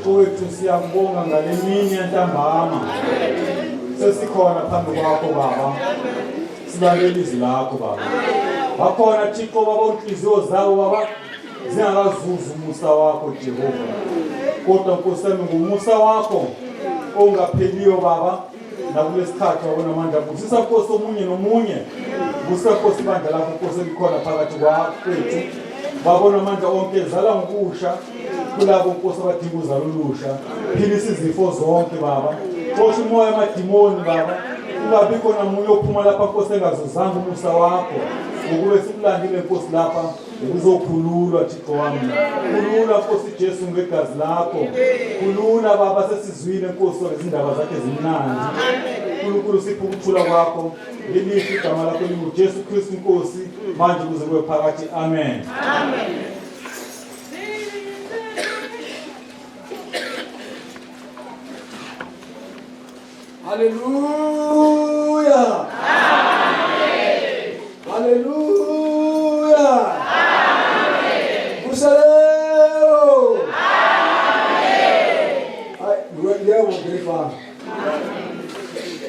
Thixo wethu siyakubonga ngale mini yantambama. Sesikhona phambi kwakho Baba. Silalela izwi lakho Baba. Bakhona Thixo Baba inhliziyo zawo Baba zingakazuzi umusa wakho Jehova. Kodwa Nkosi yami ngumusa wakho ongapheliyo Baba. Nakulesikhathi wabona amandla busisa Nkosi omunye nomunye. Busisa Nkosi ibandla lakho Nkosi elikhona phakathi kwethu. Babona amandla onke zala ngokusha kulabo Nkosi abadinga uzalo olusha. Philisa izifo zonke Baba. Xosha umoya amadimoni Baba. Ungabi khona umunye ophuma lapha Nkosi engazuzanga umusa wakho. Ukube sikulandile Nkosi lapha ukuzokhululwa Thixo wami. Khulula Nkosi Jesu ngegazi lakho. Khulula Baba sesizwile Nkosi ngezindaba zakhe ezimnandi. Nkulunkulu sipho ukuthula kwakho. Ngelihle igama lakho linguJesu Kristu Nkosi manje kuze kube phakathi. Amen. Amen. Hallelujah. Amen. Hallelujah. Amen. Busalero. Amen. You went there with very far.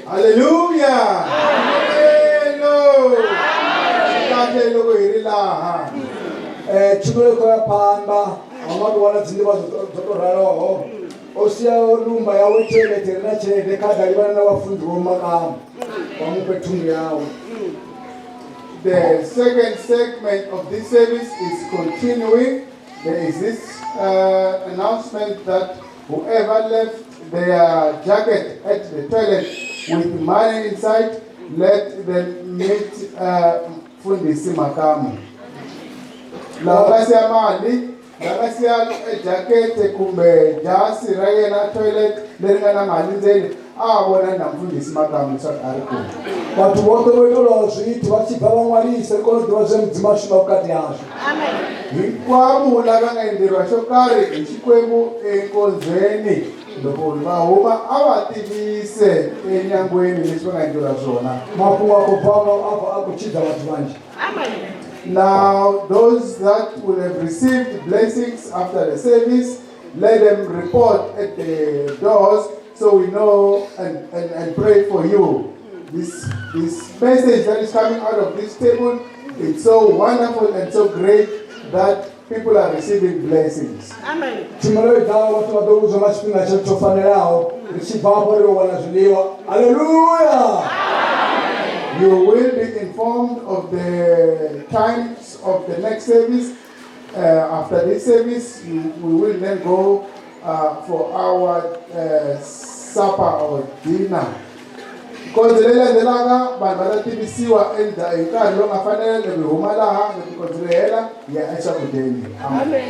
Hallelujah. Hello. Hallelujah. Chikole kwa pamba. Amadu wana zindiba zotoraro. Osia olumba ya wetele terena chede kada libana na wafundi womakamu. Wamupe tungu yao. The second segment of this service is continuing. There is this announcement that whoever left their jacket at the toilet with money inside, let them meet Fundisi Makamu. Lawasi amali, lawasi jacket kumbe jasi raye na toilet, lerina mali nzeli. Wana na Fundisi Makamu sa ariko. Watu wote wetolozwi wachibva vamwarisa rikono dhiva zvemdzimashuma vukati yazvo. Hinkwamu lakangaenderwa shokari ichikwembu enkonzweni loko vahuma avativise enyangweni leswi vangaendlera zvona. Mapungu akobva apa akuchidza vatu vanje. Now those that will have received blessings after the service, let them report at the doors so we know and pray for you. This message that is coming out of this table, it's so wonderful and so great that people are receiving blessings. Amen. Timaloidhawo vatu vadouzwa machipinga chatofanirawo richibvapo rirowana zviliwa. Hallelujah. You will be informed of the times of the next service. After this service, we will then go for our supper or dinner. Konzilela ndelaka vanhu vatativisiwa nkarhi lowu nga fanele hi huma laha hi konzilela ya exakudeni. Amen. Amen.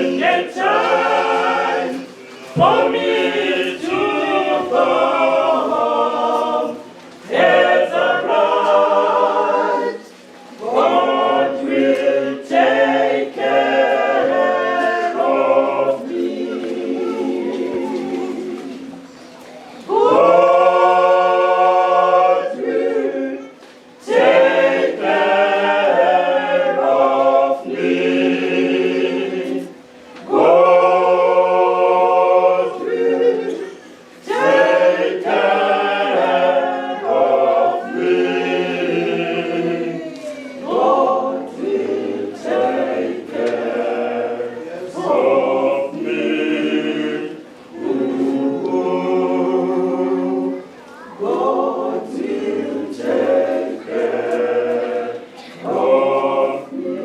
when the time for me to go home has arrived, God will take care of me. God will take care of me. God will take care of me. God will take care of me. Ooh, God will take care of me.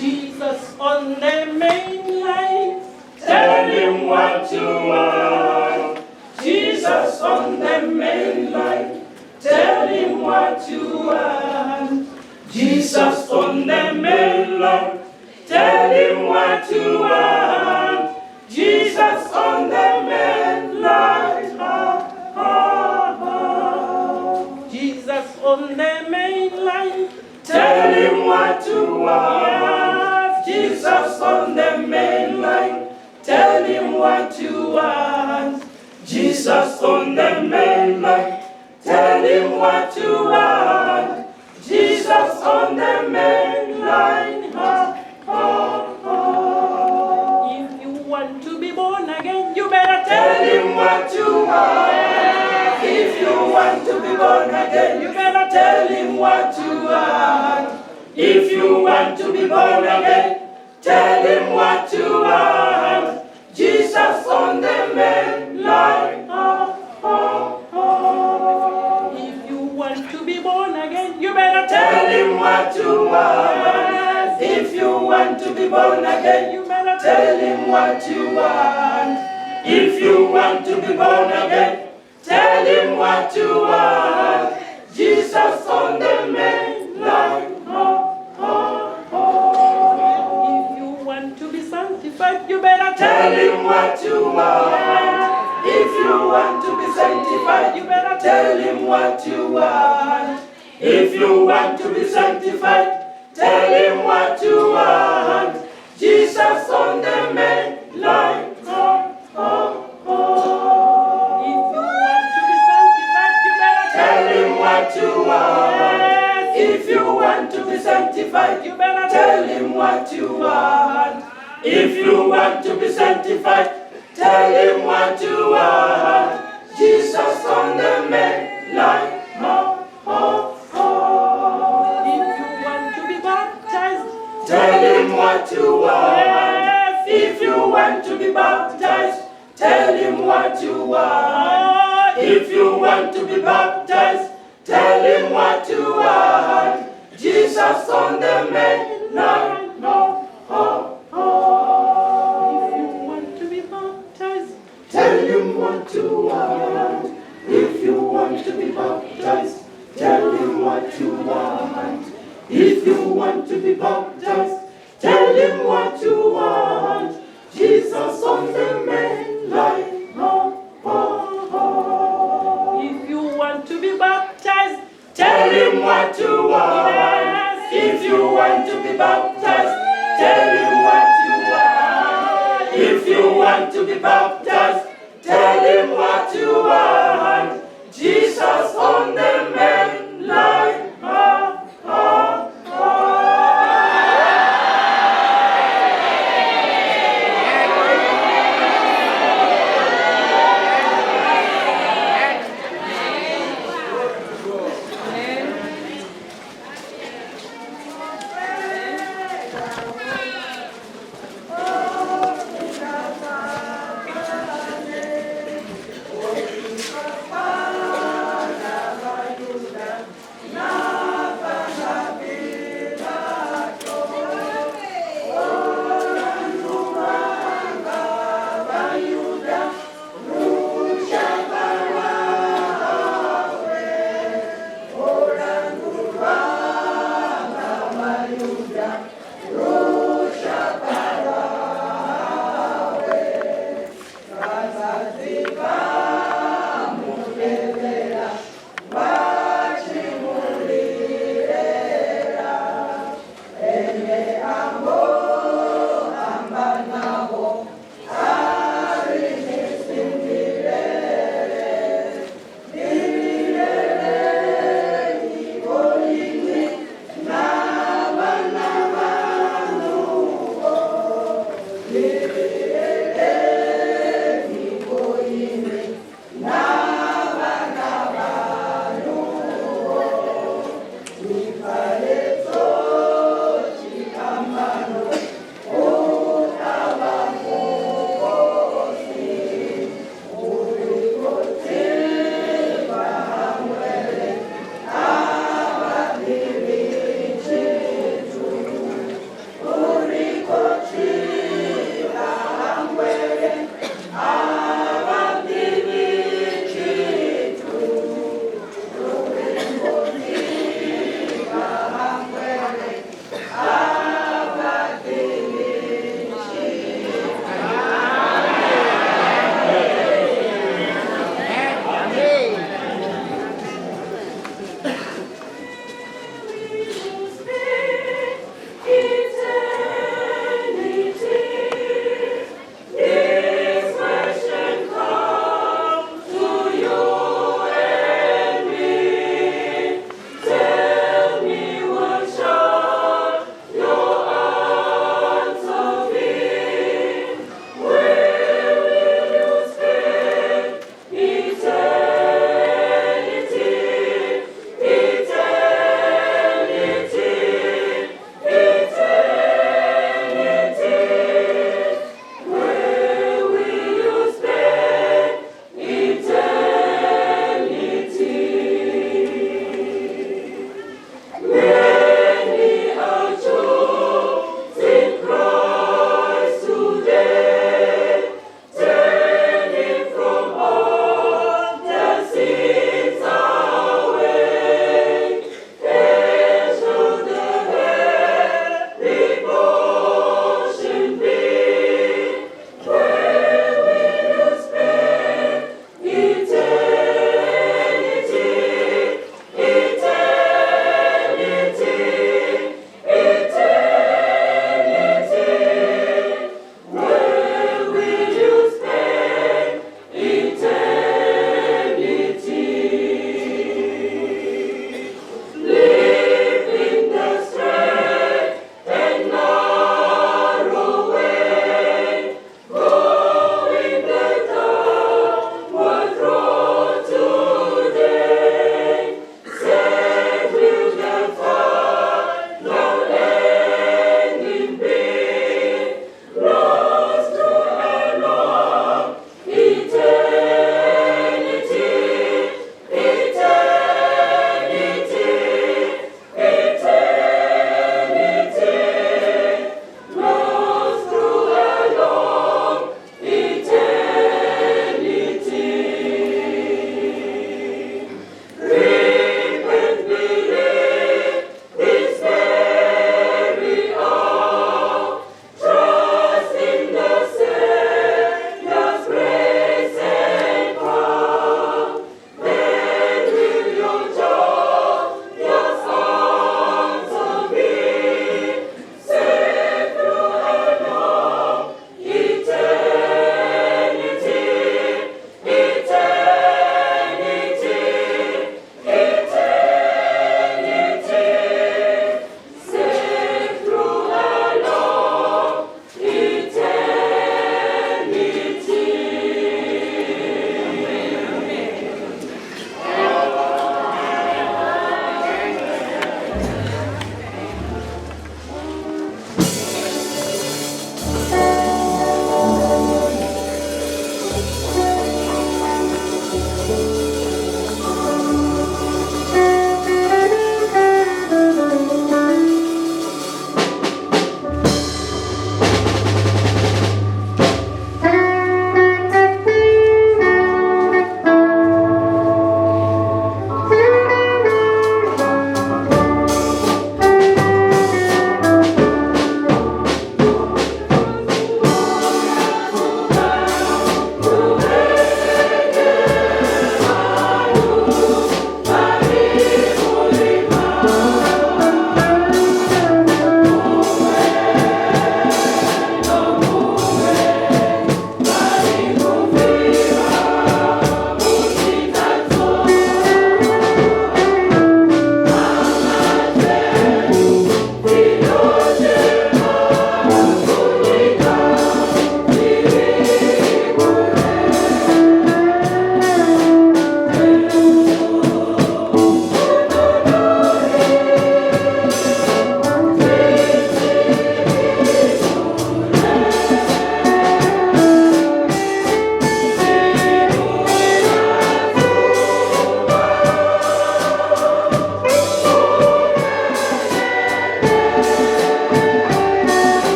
Jesus on the main line, tell him what you want. Jesus on the main line, tell him what you want. Jesus on the main line, tell him what you want. Jesus on the main line, Jesus on the main line, tell him what you want. Jesus on the main line, tell him what you want. Jesus on the main line, tell him what you want. Jesus on the main line, If you want to be born again, you better tell him what you want. If you want to be born again, you better tell him what you want. If you want to be born again, tell him what you want. Jesus on the main line. If you want to be born again, you better tell him what you want. If you want to be born again, you better tell him what you want. If you want to be born again, tell him what you want. Jesus on the main line. If you want to be sanctified, you better tell him what you want. If you want to be sanctified, you better tell him what you want. If you want to be sanctified, tell him what you want. Jesus on the main line. If you want to be sanctified, you better tell him what you want. If you want to be sanctified, you better tell him what you want. If you want to be sanctified, tell him what you want. Jesus on the main line. If you want to be baptized, tell him what you want. If you want to be baptized, tell him what you want. If you want to be baptized, tell him what you want. Jesus on the main line. Tell him what you want. If you want to be baptized, tell him what you want. If you want to be baptized, tell him what you want. Jesus on the main line. If you want to be baptized, tell him what you want. If you want to be baptized, tell him what you want. If you want to be baptized, tell him what you want. Jesus on the main line.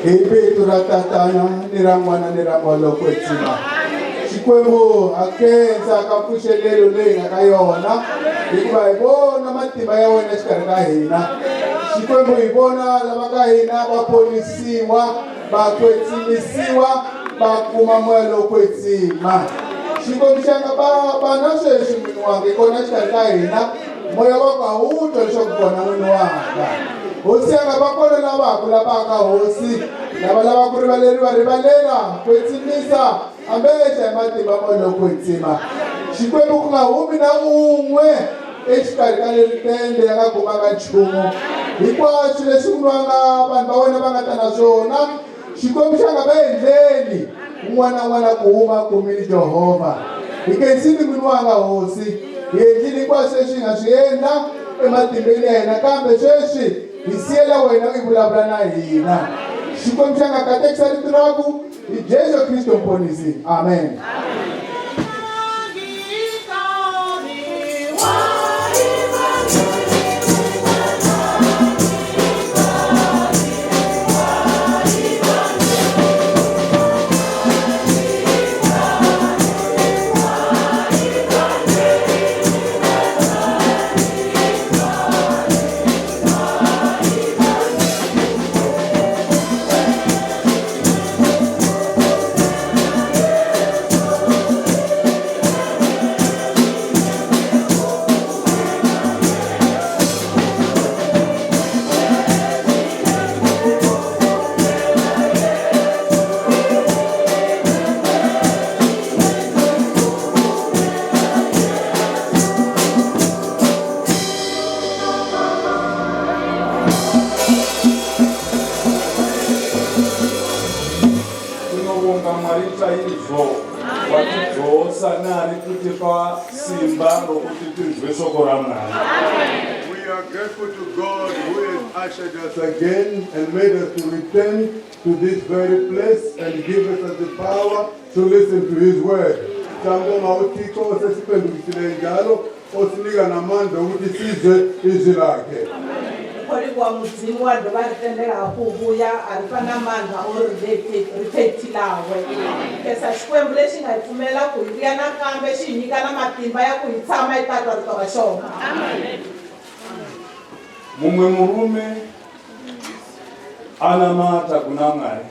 Ibe turatatana nirangwana niramolo kwetsima. Xikwembu akenza kapushelelo leyi nga ka yona hikuva hi vona matimba ya wena xikarhi ka hina. Xikwembu hi vona lava ka hina va ponisiwa, va kwetsimisiwa, va kuma moya lo kwetsima. Xikwembu xanga vana sweswi n'wini wanga hi kona xikarhi ka hina, moya wa ku a wu twa leswaku kona n'wini wanga. Hosi yanga va kona lava ku lavaka hosi, lava lava ku rivalela kwetsimisa ambexa hi matimba moya lo kwetsima. Xikwembu ku nga humi na un'we exikarhi ka leri tende ya nga kumanga nchumu. Hinkwaswo leswi ku nwanga vanhu va wena va nga ta na swona, Xikwembu xa nga va endleli un'wana na un'wana ku huma kumile Jehovha. Hi kensini n'wini wanga hosi, hi endlile hinkwaswo leswi hi nga swi endla ematimbeni ya hina, kambe sweswi hi siyela wena i vulavula na hina. Xikwembu xa nga katekisa rito raku hi Jesu Kristo mponisi. Amen. We are grateful to God who has ushered us again and made us to return to this very place and give us the power to listen to His word. Sangoma uThixo sesiphendukisile njalo osinika namandla ukuthi sizwe izwi lakhe. Kholi kwa mudzimu wa dovha ri tendela hafhu u vhuya a ri fha na maanḓa o ri phethelawe. Kesa Xikwembu lexi nga hi pfumela ku hi vuya nakambe xi hi nyika na matimba ya ku hi tshama hi ta twa rito ra xona. Mumwe murume anamata kuna Mwari.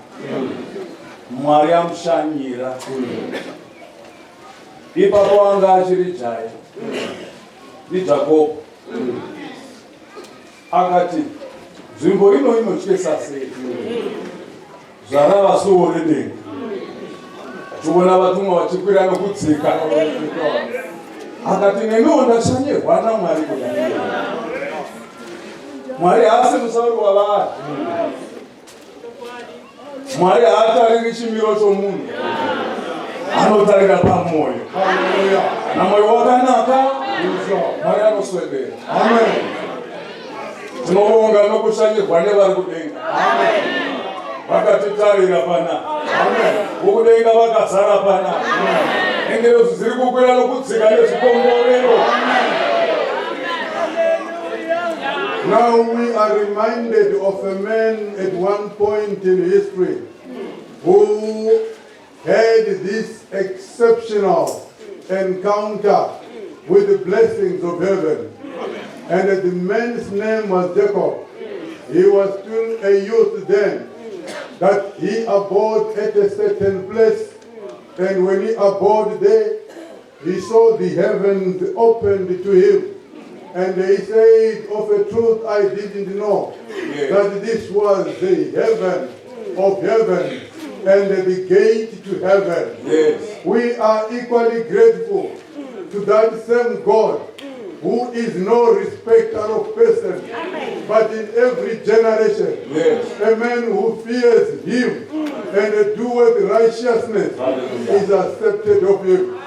Mwari amushanyira. Ipapo anga achiri jaya ndiJakobo akati nzvimbo ino inotyisa sei, zvarava suo redenga. Tiona vatumwa vachikwira nokudzika. Akati neniwo ndashanyirwa naMwari kudai. Mwari haasi musauri wavanhu. Mwari haatariri chimiro chomunhu, anotarira pamwoyo. Na mwoyo wakanaka Mwari anoswedera. Amen. Tinobonga nokushanyirwa nevari kudenga. Amen. Vakatitarira pana. Amen. Vokudenga vakazara pana. Amen. Engero ziri kukwira nokudzika nezvikongorero. Now we are reminded of a man at one point in history who had this exceptional encounter with the blessings of heaven. And the man's name was Jacob. He was still a youth then, that he abode at a certain place. And when he abode there, he saw the heavens opened to him. And he said, of a truth I didn't know, that this was the heaven of heaven and the gate to heaven. Yes. We are equally grateful to that same God who is no respecter of persons, but in every generation, a man who fears him and doeth righteousness is accepted of him.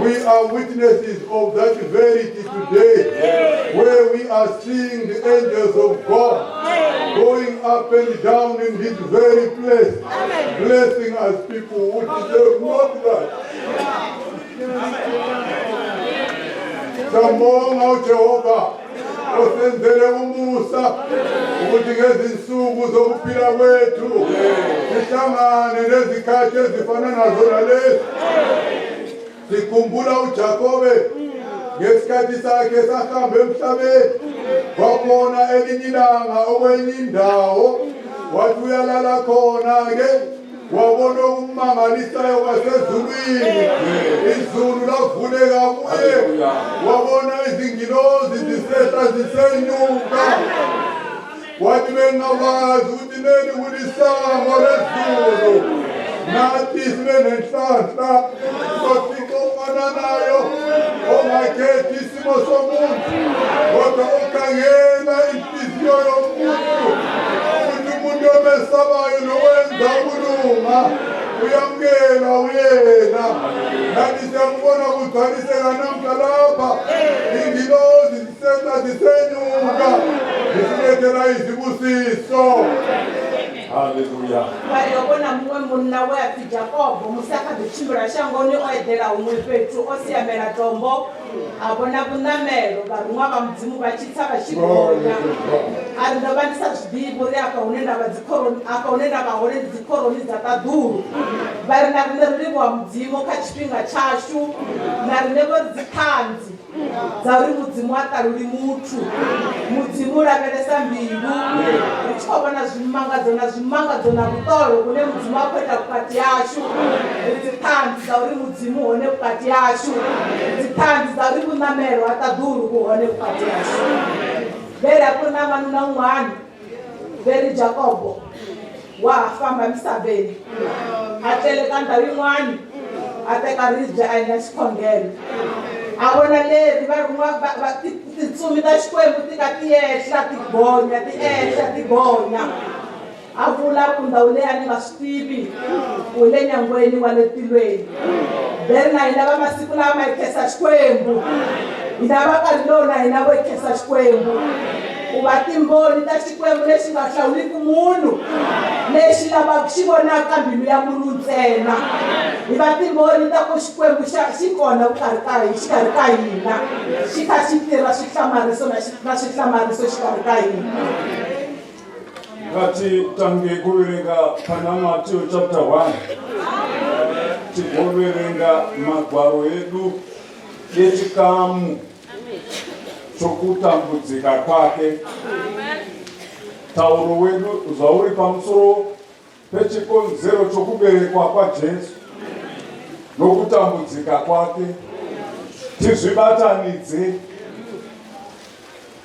We are witnesses of that verity today, where we are seeing the angels of God going up and down in this very place, blessing us people who deserve not that. Sambonga uJehova osenzele umusa ukuthi ngezinsuku zokuphila kwethu sihlangane nezikhathi ezifana nazo nalezi. Sikhumbula uJakobe ngesikhathi sakhe sahamba emhlabeni, kwakhona elinye ilanga okwenye indawo wathi uyalala khona-ke wabona okumangalisayo kwasezulwini, izulu lavuleka kuye, wabona izingilozi zisehla zisenyuka. Wathi bengakwazi ukuthi leli kulisango lezulu, nathi sibe nenhlanhla soThixo ofananayo, ongakhethi isimo somuntu kodwa okhangela inhliziyo yomuntu, ukuthi umuntu omesabayo nokwenza ukulunga uyamukela uyena. Nathi siyambona kugcwaliseka namhla lapha, ingilozi zisehla zisenyuka zisilethela izibusiso. Hallelujah. Bayobona mwe munna wapi Jacob musaka bichimbira shangoni oedera umwe petu osiyamela tombo abona kunamelo barumwa bamudzimu bachitsa bachibona ari ndabandisa zvibiburi akaonenda badzikoroni akaonenda bahore dzikoroni dzakadhuru bari nakuneruriwa mudzimu kachipinga chashu narinevo dzikanzi dzauri mudzimu ataruri mutu mudzimu uraveresa mbiru richikobona zvimangadzo nakutoro kune mudzimu akweta kukati yashu dzikanzi dzauri mudzimu hone kukati yashu dzikanzi dzauri kunamero atadhuru kuhone kukati yashu veri akuna vanuna mwani veri Jacobo wafamba misaveni ateleka ndhawu yin'wani ateka ribye aendla xikhongelo avona leri varumwa titsumi ta Xikwembu tika tiehla tigonya tiehla tigonya a vula ku ndhawu leyi a ni nga swi tivi u le nyangweni wa le tilweni veri na hina va masiku lama hi khensa Xikwembu hina va nkarhi lowu na hina vo hi khensa Xikwembu ku va timboni ta Xikwembu lexi nga hlawuliki munhu lexi lavaka xi vonaka mbilu ya munhu ntsena hi va timboni ta ku Xikwembu xi kona xikarhi ka hina xi kha xi tirha swihlamariso na swihlamariso xikarhi ka hina. Ngati tange kuverenga pana Matthew chapter 1 tigoverenga magwaro edu echikamu chokutambudzika kwake. Tauro wedu zvauri pamusoro pechikonzero chokuberekwa kwaJesu nokutambudzika kwake tizvibatanidze.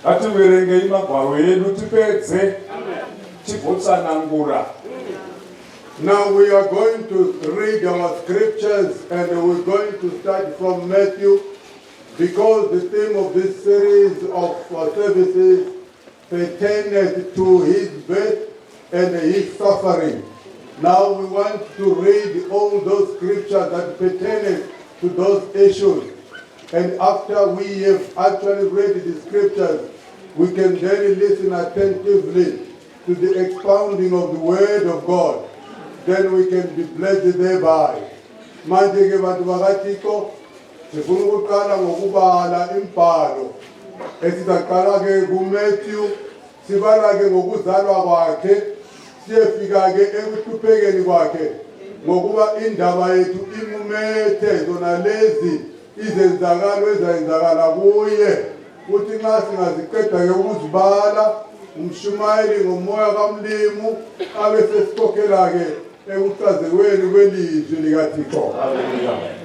Ngativerengei magwaro edu tipedze tigotsanangura. Now we are going to read our scriptures and we're going to start from Matthew because the theme of this series of services pertained to his birth and his suffering. Now we want to read all those scriptures that pertain to those issues. And after we have actually read the scriptures, we can then listen attentively to the expounding of the word of God. Then we can be blessed thereby. Manje ke bantu bakaThixo sifuna ukuqala ngokubala imbhalo esizaqala ke kuMatthew sibala ke ngokuzalwa kwakhe siyefika ke ekuhluphekeni kwakhe ngokuba indaba yethu imumethe zona lezi izenzakalo ezayenzakala kuye uthi nxa singaziqeda ke ukuzibala umshumayeli ngomoya kaMlimu abe sesikhokhela ke ekuchazekweni kwelizwi likaThixo.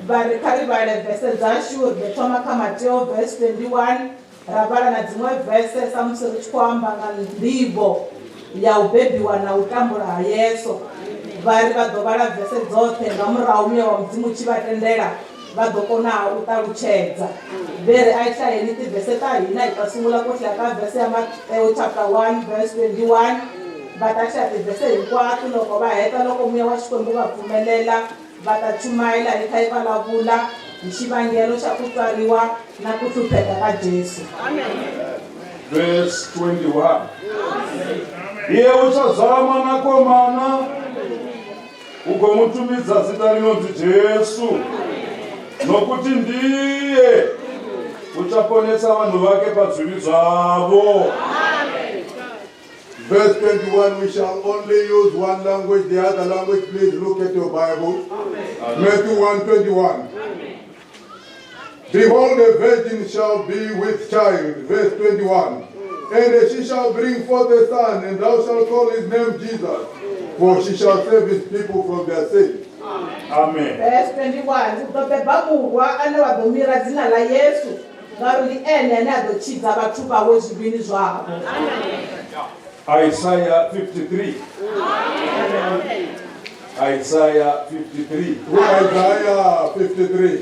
Vari khari vale verse zashu betoma kha Mateo verse 21 ravala na dzimwe verse samusiri chikwamba nga ndivho ya u bebiwa na u tambula ha Yesu. Vari va ḓo vhala verse dzoṱhe nga murahu muya wa mudzimu tshi vha tendela va ḓo kona u ṱalutshedza. Veri a hlayeni tivhese ta hina hi ta sungula ku hlaya ka verse ya Mateo chapter 1 verse 21 va ta hlaya tivhese hinkwato loko va heta loko muya wa Xikwembu va pfumelela va ta chumayela hi kha yi vulavula hi xivangelo xa ku tswariwa na ku hlupheka ka Jesu. Verse 21. Iye uchazala mwanakomana ugomutumidza zita rinonzi Jesu nokuti ndiye uchaponesa vanhu vake pazvivi zvavo. Verse 21, we shall only use one language, the other language, please look at your Bible. Matthew 1:21. Behold, a virgin shall be with child, verse 21. And she shall bring forth a son, and thou shalt call his name Jesus, for she shall save his people from their sins. Amen. Verse 21. Kutobeba murwa ane wadomira dzina la Yesu. Ngauri ene ane adochidza vathu vawo zvivini zvavo. Isaiah 53. Isaiah 53. Isaiah 53.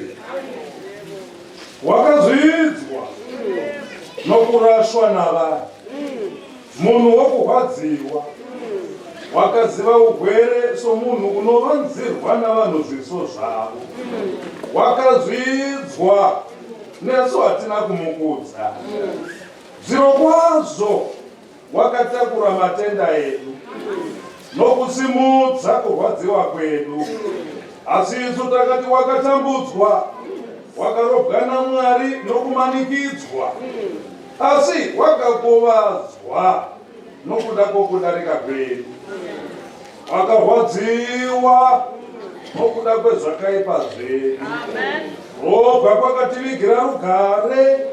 Wakazvidzwa nokurashwa navanhu, munhu wokurwadziwa, wakaziva ugwere somunhu unovanzirwa navanhu zviso zvavo. Wakazvidzwa nesu hatina kumukudza, zvirokwazvo wakatakura matenda edu nokusimudza kurwadziwa kwedu. Asi isu takati wakatambudzwa, wakarobwa naMwari nokumanikidzwa, asi wakakuvadzwa nokuda kwokudarika kwedu, wakarwadziwa nokuda kwezvakaipa zvedu. Robva kwakativigira rugare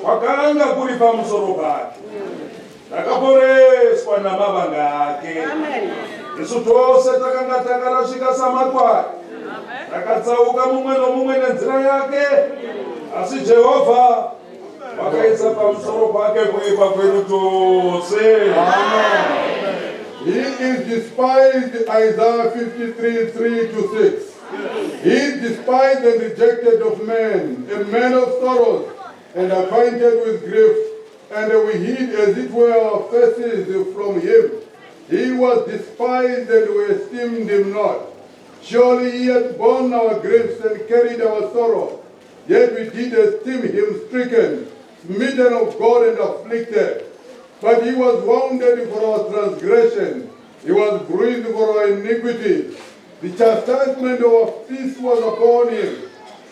kwakanga kuri pamusoro pake, takaporeswa namavanga ake. Isu tose takanga takarashika samakwai, takatsauka mumwe nomumwe nenzira yake, asi Jehovha wakaisa pamusoro pake kuipa kwedu tose. He is despised, Isaiah 53:3-6. He is despised and rejected of men, a man of sorrows, and acquainted with grief, and we hid as it were our faces from him. He was despised and we esteemed him not. Surely he had borne our griefs and carried our sorrow, yet we did esteem him stricken, smitten of God and afflicted. But he was wounded for our transgression, he was bruised for our iniquities. The chastisement of our peace was upon him,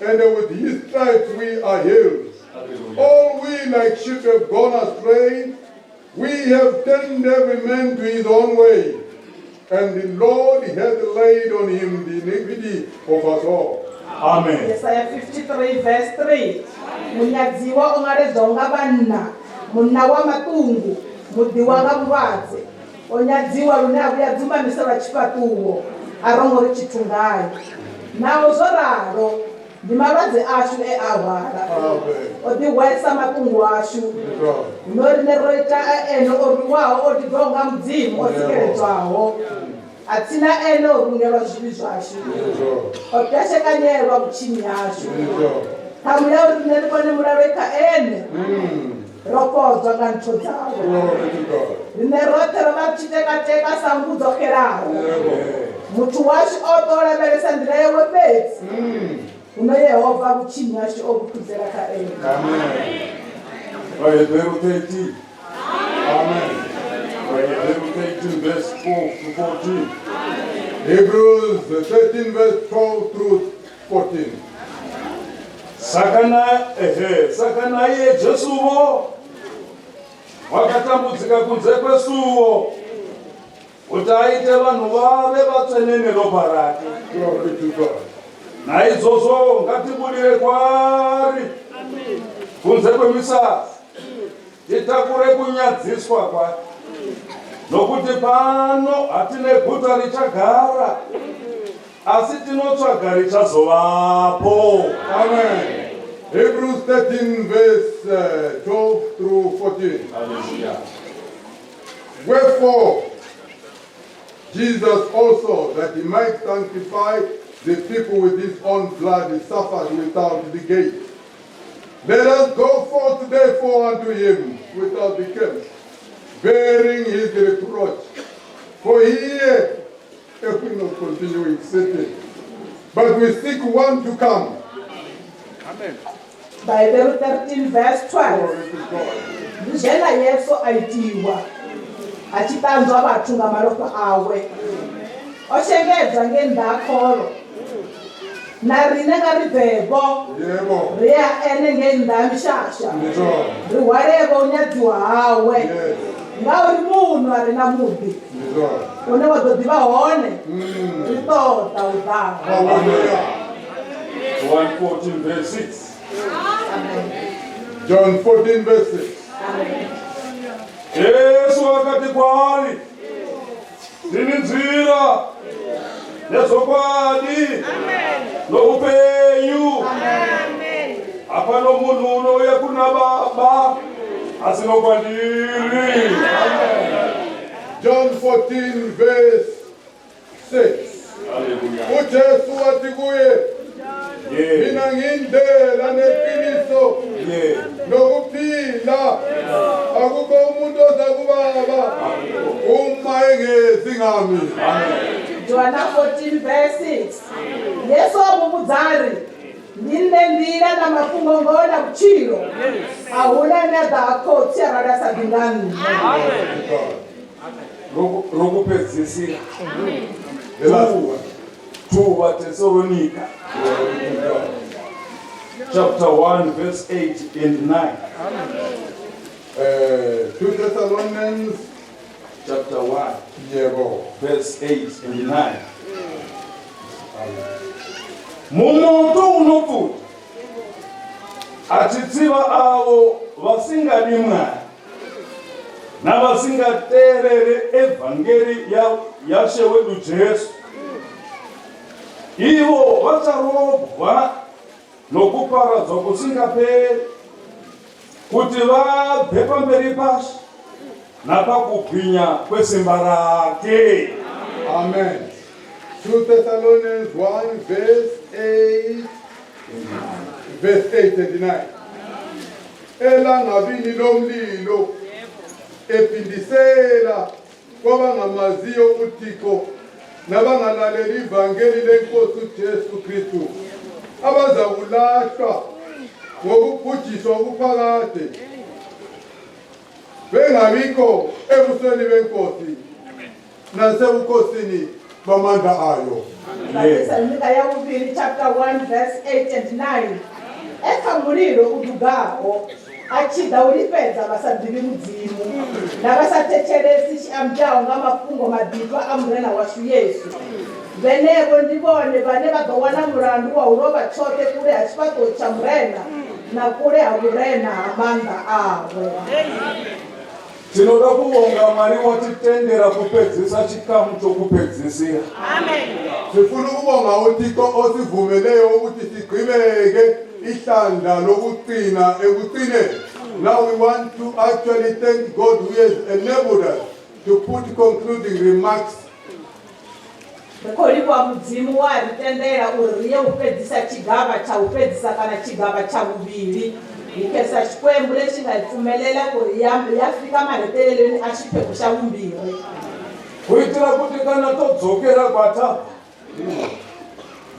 and with his stripes we are healed. All we like sheep have gone astray, we have turned every man to his own way, and the Lord hath laid on him the iniquity of us all. Amen. Isaiah 53 verse 3. Munyadziwa ungaredzwa ungavanna, munna wa matungu, mudiwa ngavuvadze. Onyadziwa lune akuyadzumamisira chipatuwo, arongori chitungayo. Nawo zoraro, ndi malwadze ashu ahwala. Odiwesa matungu ashu. Unorineroita eno oriwawo odidonga mudzimu osikeredzwawo. Atina eno orungelwa zvivi zvashu. Otyashekanyerwa kuchimi yashu. Kamula orinerikone mulareka ene. Ropodzwa nga ntho dzawo. Rine rote rovachiteka-teka sambudzo kerawo. Mutu washu otolevelesa ndira yewe bedzi. Uno Yehova kuchimi yashu okukudzera kaene. Hebrew 13. Amen. Hebrew 13 verse 4-14. Hebrews 13 verse 12-14. Saka naye Jesuvo wakatambudzika kunze kwesuwo kuti aite vanhu vave vatsvene neropa rake. Glory to God. Naizvozvo ngatibudire kwari kunze kwemisasa, titakure kunyadziswa kwake, nokuti pano hatine guta richagara, asi tinotsvaga richazovapo. Amen. Hebrews 13 verse 12-14. Hallelujah. Wherefore, Jesus also, that he might sanctify the people with his own blood, he suffered without the gate. Let us go forth therefore unto him without the camp, bearing his reproach. For here, if we not continuing sitting, but we seek one to come. Amen. Bible 13 verse 12. Glory to God. Ndizvena Yesu aitiwa achitanzwa vathu nga malopa awe, oshengedza ngendakholo, narine nga ribhebo Yebo. riya ene ngendami shasha Ndizwa. riwareva unyadziwa hawe Yes. nga uri munhu ari na mubi Ndizwa. une wa ḓo ḓivha hone ri ṱoḓa u ḓa Hallelujah. 1:14 verse 6. John 14 verse 6. Yesu akati kwaari, ndini nzira nezokwadi noupenyu. Hapana munhu unouya kuna Baba asina kwandiri. John 14 verse 6. Hallelujah. uJesu wathi kuye, Yeah. mina ngindlela neqiniso Yeah. nokuphila. Akukho umuntu oza kuBaba uma engezi ngami. Johana 14 verse 6 Yesu amumudzari ndine nḓila na mafhungo ngao na vhutshilo ahuna ane a ḓa a khotsi arali a sa ḓi nga nṋe Rokupedzisira. The last one. 2 Thessalonica chapter 1 verse 8 and 9. 2 Thessalonians Chapter 1 yebo. verse 8 and 9. Mumoto unopfuta achitsiva avo vasingadi Mwari navasingateerere evhangeri yaShe wedu Jesu, ivo vacharobwa nokuparadzwa kusingaperi kuti vabve pamberi paShe napakubwinya kwesimba rake. Amen. 2 Thessalonians 1 verse 8. Verse 8 and 9. Elangabini lomlilo ephindisela kwabangamaziyo uThixo nabangalaleli ivangeli lenkosi uJesu Kristu, abaza kulahlwa ngokubhujiswa okuphakade bengabikho ebusweni benkosi nasebukhosini bamandla ayo. Thessalonika ya vuviri chapter 1 verse 8 and 9 eka mulilo udugaho achida ulipedza vasadivi mudzimu navasatecheresi chiamjawo nga mafhungo madhitwa a murena washu Yesu, venevo ndivone vane vagowana mulandu wa urova chote kule ha chifato cha murena na kule ha vurena ha mandla awe. Tinoda kuvonga Mwari watitendera kupedzisa chikamu chokupedzisira. Sifuna ukubonga uThixo osivumeleyo ukuthi sigqibeke ihlandla lokuqina ekuqineni. Now we want to actually thank God who has enabled us to put concluding remarks. Kholiwa mudzimu waritendera uriye upedzisa chigava cha upedzisa kana chigava cha vuviri ikesa xikwembu lexi nga pfumelela ku ri yafika mahetelelweni a xipheku xa vumbirhi Kuitira kuti kana todzokera kwata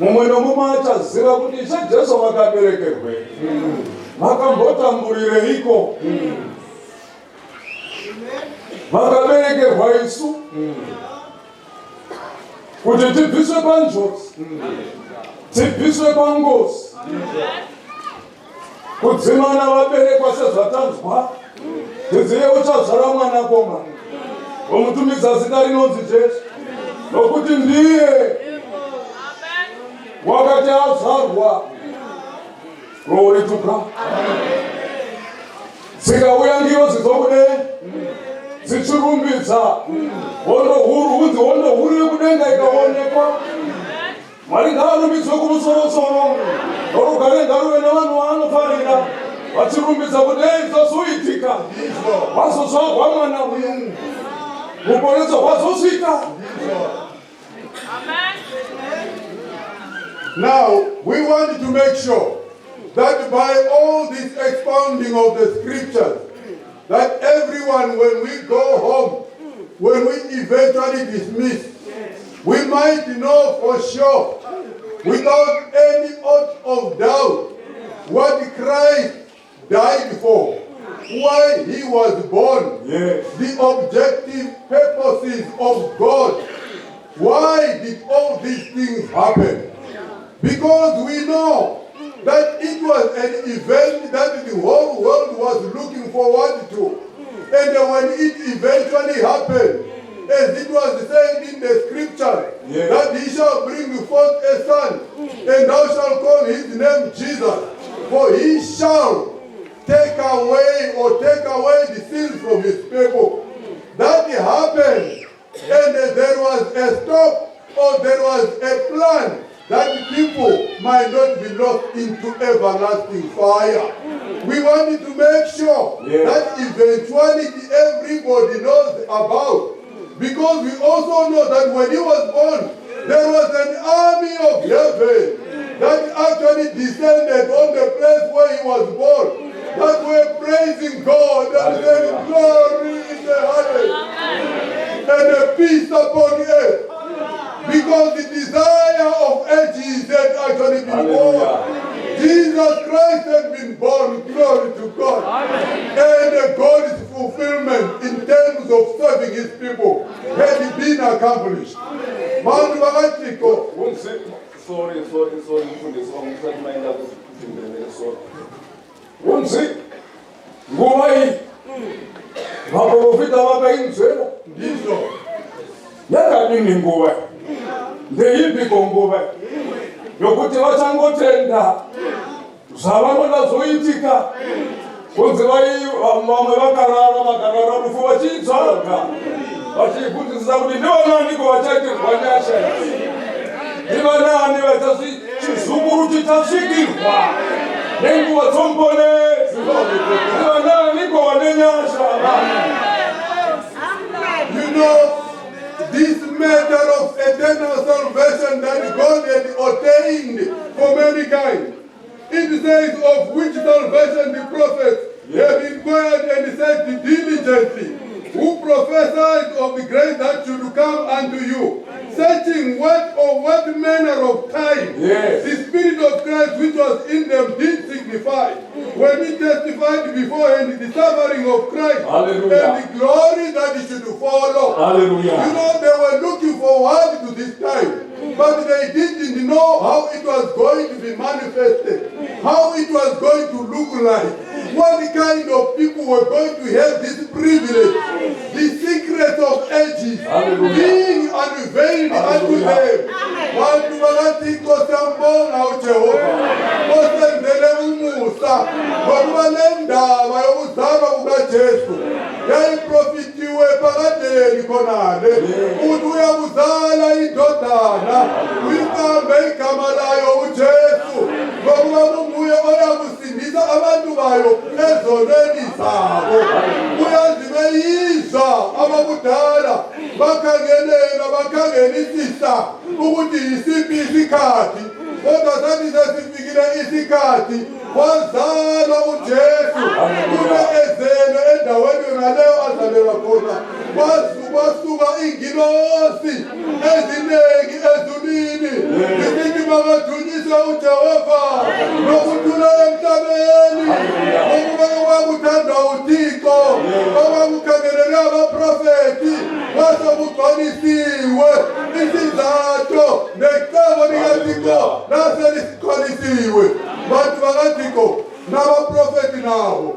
mumwe nomumwe achaziva kuti Jesu vakaberekerwe vakambotamburire iko vakaberekerwa isu kuti tibviswe panjodzi tibviswe pangozi kudzimana vaberekwa sezvatanzwa tizive uchazvara mwanakomana womutumidza zita rinonzi Jesu nokuti ndiye wakati azvarwa. Glory to God. Dzikauya ngiyo dzizobude dzichirumbidza hondo huru unzi hondo huru yekudenga ikaonekwa. Mwari ngavarumbidzwe kumusoro-soro norugare ngaruve nevanhu vanofarira vachirumbidza kuti izozoitika vazozvarwa mwana uyu ruponedzo rwazosvika. Now, we want to make sure that by all this expounding of the scriptures, that everyone, when we go home, when we eventually dismiss, we might know for sure, without any aught of doubt, what Christ died for, why he was born, the objective purposes of God. Why did all these things happen? Because we know that it was an event that the whole world was looking forward to. And when it eventually happened, as it was said in the scripture, that he shall bring forth a son, and thou shalt call his name Jesus, for he shall take away the sins from his people. That happened, and there was a stop, or there was a plan that people might not be lost into everlasting fire. We wanted to make sure that eventuality everybody knows about. Because we also know that when he was born, there was an army of heaven that actually descended on the place where he was born, that were praising God and saying, glory in the highest, and a peace upon earth. Because the desire of ages had actually been born. Jesus Christ had been born, glory to God. And God's fulfillment in terms of serving his people had been accomplished. yokuthi vachangotenda zvavanonda zoitika kunzi vamwe vakarara rufu vachiitsvaga vachibvunzisa kuti ndivananiko vachaitirwa nyasha ndivanani chizukuru chichasvikirwa nenguva dzomponesi ndivananiko vane nyasha. You know, this matter of eternal salvation that God had ordained for mankind, it says of which salvation the prophets have inquired and said diligently, who prophesied of the grace that should come unto you, searching what manner of time the Spirit of Christ which was in them did signify, when he testified beforehand the suffering of Christ. Hallelujah. And the glory that he should follow. Hallelujah. You know, they were looking forward to this time, but they didn't know how it was going to be manifested, how it was going to look like, what kind of people were going to have this privilege, the secret of ages being unveiled unto them. Vantu vakati kosambona uJehova kosenzele umusa ngokuba lendaba yokuzalwa kukaJesu yayiprofitiwe phakadeni khonale ukuthi uyakuzala indodana uyiqambe igama layo uJesu ngokuba kunguye oyakusindisa abantu bayo ezonweni zabo. Uyazibeyizwa abakudala bakhangelisisa ukuthi yisiphi isikhathi, kodwa sathi sesifikile isikhathi wazalwa uJesu kube ezelwe endaweni yonaleyo azalelwa khona. Kwasuka ingilosi eziningi ezulwini zisithi makadunyiswe uJehova nokuthula emhlabeni ngokuba kwakuthandwa uThixo okwakukhangelele abaprofethi kwasekugcwalisiwe isizathu necebo likaThixo laseligcwalisiwe. Bantu bakaThixo nabaprofethi nabo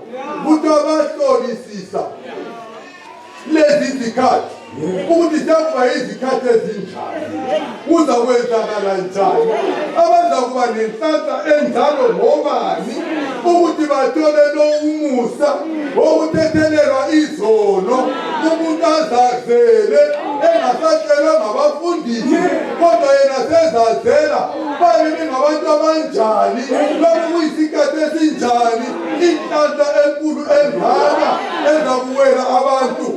ukuthi abahlolisisa lezi zikhathi ukuthi siyakuba izikhathi ezinjani, kuzakwenzakala njani, abazakuba nenhlanhla enjalo ngobani ukuthi bathole lo umusa wokuthethelelwa izono, umuntu azazele engasatshelwa ngabafundisi kodwa yena sezazela babe bengabantu abanjani, lokhu kuyisikhathi esinjani, inhlanhla enkulu engaka ezakuwela abantu.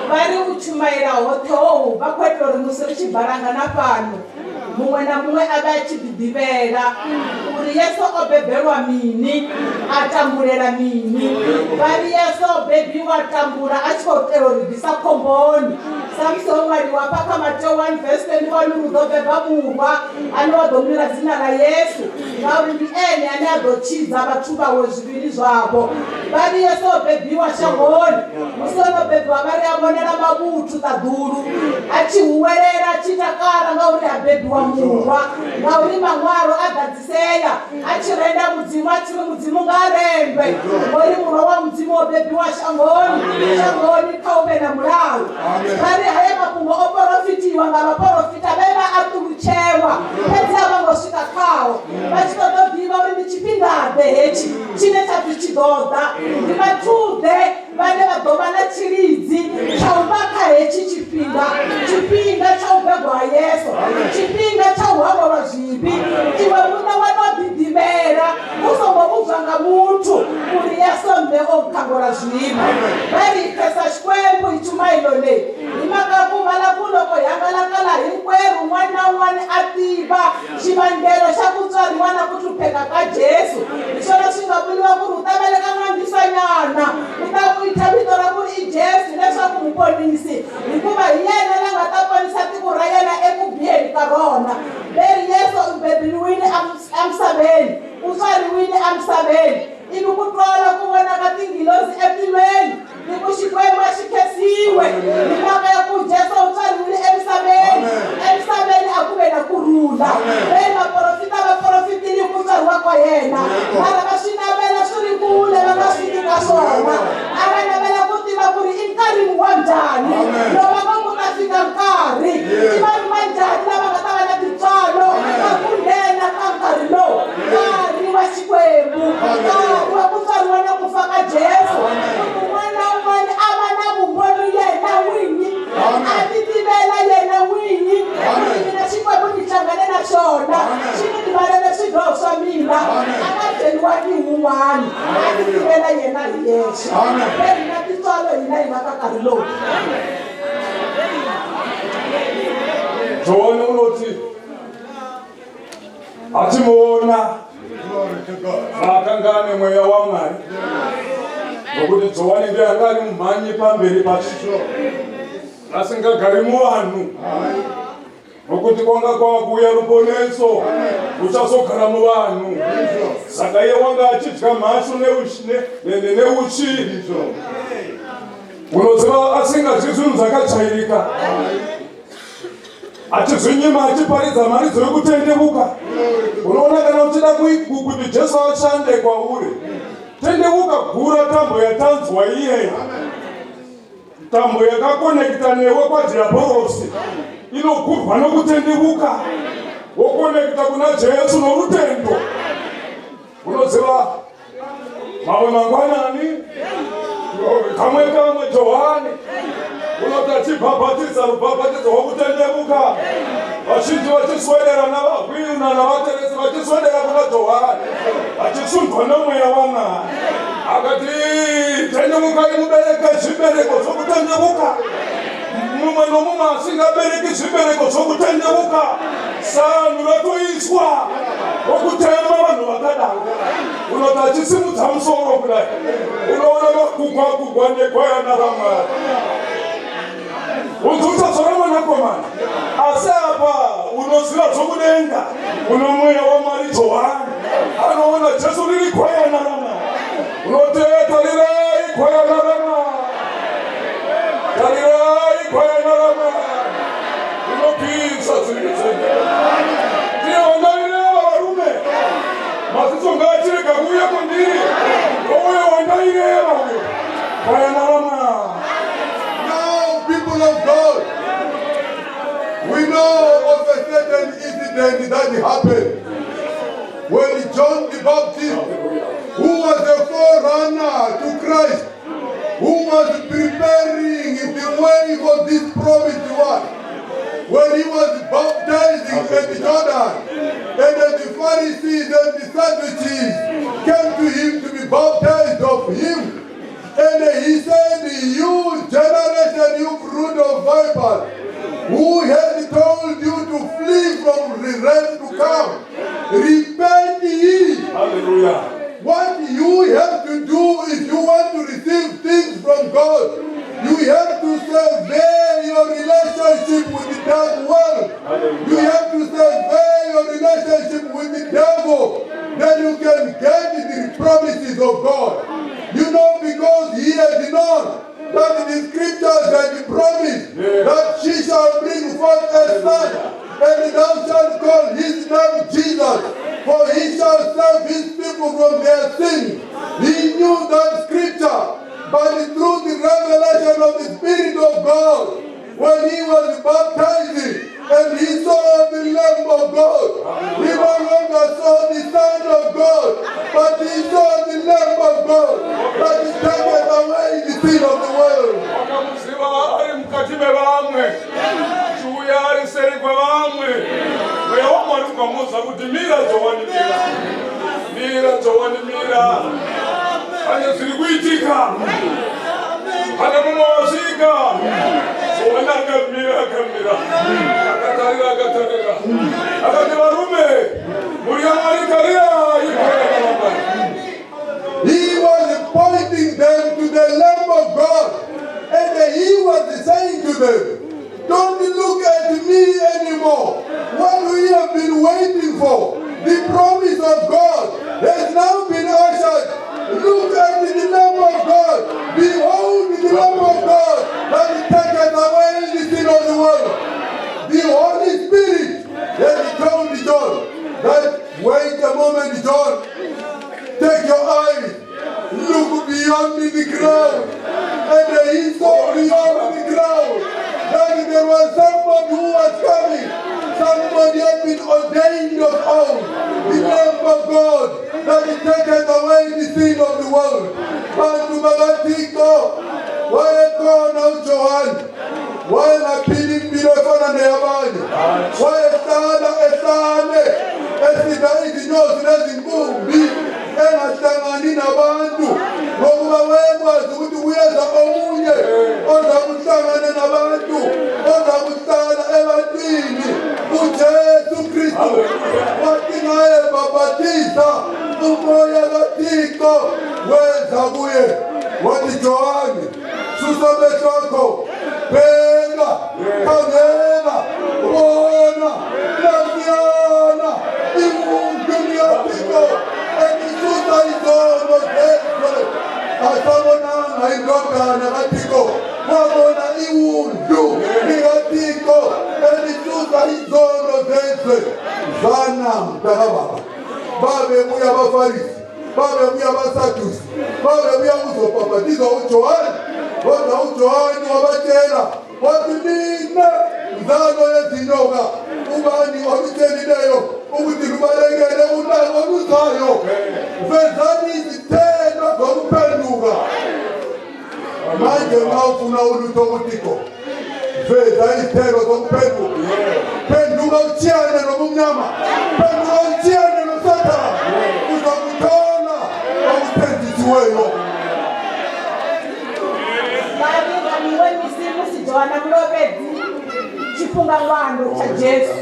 Vari kuchumaira hotoho vakwetlo ri musi ri chibaranga na pano mumwe na mumwe ave achibhidhivela uri Yesu obebhelwa mini atambulela mini. Vari Yesu obebiwa atambula achikoteloribisa khomboni Samson wali wapaka Mateo 1 verse 21 urudobe babungwa anodomira zina la Yesu ngauri ndi ene ane adochidza vathu vawe zviviri zvavo vari Yesu obebiwa shangoni musonobebiwa vari avonera mavuthu tadhuru achihuwerera achitakara ngauri abebiwa murwa ngauri mamwaro agadziseya achirenda mudzimu achiri mudzimu ngarendwe ngori murwa wa mudzimu obebiwa shangoni kauve na mulawu vari haye mapungo oprofitiwa ngavaprofita veva atuluchewa pedzi avangosvika kawo vachitodobhiva uri ndi chipingade hechi chine chati chidhodha ndi vatude vane vadhova na chiridzi chauvaka hechi chipinga chaubegwa Yesu chipinga chauhavo vazvipi iwe muna wanodhidhimera usombobuzvanga muntu uri Yesu mbe okangora zvipi varikesa xikwembu ichumailone imakakuvala kuloko yangalakala hinkwerhu n'wana na un'wana a tiva xivangelo xa ku tswariwa na ku hlupheka ka Jesu hi swona swi nga vuriwa ku ri u ta veleka n'wandisanyana u ta ku yitha vito ra ku ri i Jesu leswaku muponisi hikuva hi yena la nga ta ponisa tiko ra yena eku biheni ka rona leri Yesu u beburiwile emisaveni u tswariwile emisaveni ivi ku tlola ku vona ka tinghilozi etilweni ni ku xikwembu a xi khesiwe hi mhaka ya ku Jesu u tswariwile emisaveni a ku ve na kurhula leyi vaprofita va profitile ku tswariwa ka yena mara va swi navela swi ri kule va nga swi tika swona a va navela ku tiva ku ri i nkarhi wa njhani loko va ku ta fika nkarhi i vanhu va njhani lava nga ta va na tintswalo ta ku nghena ka nkarhi lowu nkarhi wa xikwembu nkarhi wa ku tswariwa na ku fa ka Jesu un'wana na un'wana a va na vumbhoni yena n'winyi a ti tivela yena n'winyi mina xikwembu ni hlangane na xona xi ni rivalele swidyoho swa mina a nga byeriwangi wun'wana a ti tivela yena hi yexe leri na tintswalo hina hi nga ka nkarhi lowu John unoti atimona akangane mweya wa Mwari nokuti John ndiye angari mumhanyi pamberi pacho asingagari muvanhu nokuti kwanga kwakuuya ruponeso ruchazogara muvanhu saka iye wanga achidya mhashu neuchi unoziva asingadyi zvinhu zvakajairika achizvinyima achiparidza mharidzo yekutendevuka unoona kana uchida kuti Jesu ashande kwauri tendevuka gura tambo yatanzwa iye tambo yakakonekita newe kwadhiabhorosi inogurwa nokutendevuka wokonekita kuna Jesu norutendo unoziva mamwe mangwanani kamwe Johani unoti achibhabhatidza rubhabhatidzo rwokutendevuka vazhinji vachiswedera navahwina navateresi vachiswedera kuna Johani vachisundwa nomweya waMwari akati tendevukai mubereke zvibereko zvokutendevuka mumwe nomumwe asingabereki zvibereko zvokutendevuka sanhu ratoiswa rokutema vanhu vakadaro unoti achisimudza musoro kudai unoona vakugwagugwa negwayana raMwari udzutadzora mwanakomana asi apa unoziva zvokudenga uno mweya waMwari Johani anoona Jesu riri gwayana raMwari unoti tarirai gwayana raMwari tarirai gwayana raMwari unopisa dziridzenge ndiye wandaireva varume maziso ngaachirega kuuya kundiri ouyo wandaireva uyo gwayana raMwari. People of God, we know of a certain incident that happened when John the Baptist, who was a forerunner to Christ, who was preparing the way for this promised one, when he was baptizing at Jordan, and the Pharisees and the Sadducees came to him to be baptized of him. And he said, you generation, you brood of vipers, who has told you to flee from the wrath to come? Repent ye. Hallelujah. What you have to do if you want to receive things from God, You have to survey your relationship with the dark world. You have to survey your relationship with the devil. Then you can get the promises of God. You know, because he has known that the scriptures that he promised that she shall bring forth a son, and thou shalt call his name Jesus, for he shall save his people from their sins. He knew that scripture, but through the revelation of the Spirit of God, when he was baptizing, and he saw the Lamb of God, he no longer saw the Son of God, but he saw the Lamb of God, that he taketh away the sin of the world. He was pointing them to the Lamb of God, and he was saying to them, don't look at me anymore. What we have been waiting for, the promise of God, has now been ushered. Look at the Lamb of God. Behold the Lamb of God that taketh away the sin of the world. The Holy Spirit has told John that, wait a moment, John, take your eyes, look beyond the crowd. And he saw beyond the crowd that there was somebody who was coming. Somebody had been ordained of old, the Lamb of God, that he taketh away the sin of the world. Bantu bakatiko, wayekhona uJohane, wayengaphili impilo efana neyabanye, wayehlala ehlane, esidla izinyosi nezinkumbi, engahlangani nabantu, ngokuba wayekwazi ukuthi kuyeza omunye oza kuhlangana nabantu, oza kuhlala ebantwini, uJesu Kristu. Wathi ngaye babhatiza umoya kaThixo weza kuye, wathi Johane, susa amehlo akho, bheka, khangela, bona, nasiyana imfundo yaThixo enisusa izono zethu. Asabonanga indodana kaThixo, wabona iwundu likaThixo enisusa izono zethu. Zana mntakababa, babebuya abaFarisi, babebuya abaSadusi, babebuya ukuzobhabhatiza uJohane, kodwa uJohane wabatshela wathi, nina nzalo yezinyoka, ubani olutshelileyo ukuthi lubalekele ulaka oluzayo. Vezani izithelo zokuphenduka. Manje nxa ufuna ulutho kuThixo, veza izithelo zokuphenduka. Phenduka utshiyane nobumnyama, phenduka utshiyane noSathane, uzakuthola okuphendisiweyo. Johana Mlobedi, chifungangwano cha Jesu.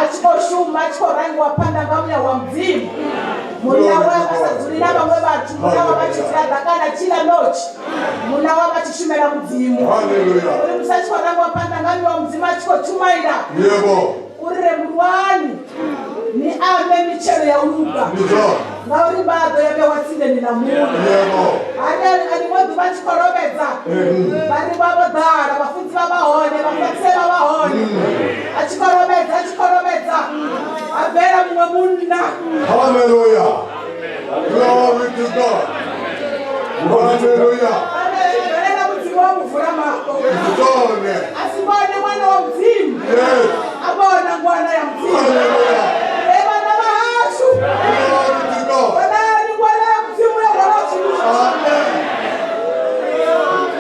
Achikoshuma, achikorangwa panda ngamya wa mzimu. Munawa basazulina bamwe bathu, munawa bachitradakana chila nochi. Munawa bachishumela mzimu. Hallelujah. Uri musachikorangwa panda ngamya wa mzimu achikochumaira. Yebo. Urire mulwani. Ni ame michelo ya uluga. Nizo. Na uri bado yabe watsinde ni na muna. Yebo. Ani mwedu bachikorobeza. Bari babodara, bafunzi babahone, bafunzi babahone. Achikorobeza. Abera mwe munna. Hallelujah. Glory to God. Hallelujah. Abera mzimu wa mvurama. Zone. Asibone mwana wa mzimu. Yes. Abona mwana ya mzimu. Hallelujah. Eba na bahashu. Glory to God. Wana ni mwana ya mzimu ya bahashu. Amen.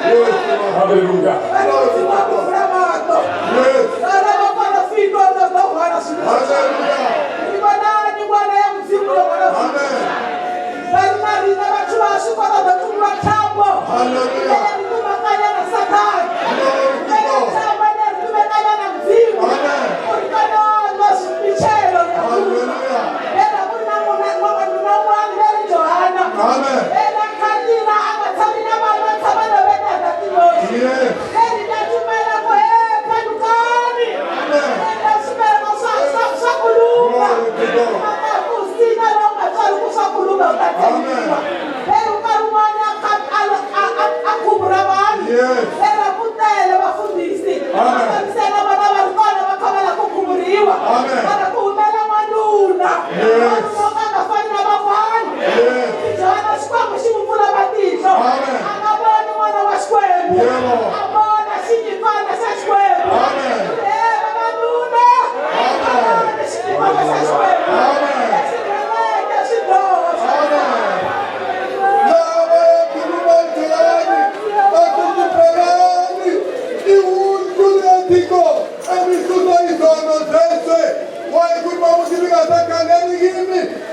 Yes. Hallelujah. Wana mzimu wa mvurama wako. Yes. Wana wakona fiko na bahana sulu. Hallelujah. Ni mwana ya mzimu ya bahashu. Amen. Bernard na watu wa shuka na watu wa tambo. Hallelujah. Ni kumakanya na Satani. Glory to God. Tambo ni kumakanya na mzimu. Amen. Ulikana ndosi michelo ya Mungu. Hallelujah. Ela kuna Johana. Amen. Ela kadira akatamina mama tabana bena katilo.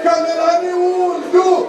kamelani undu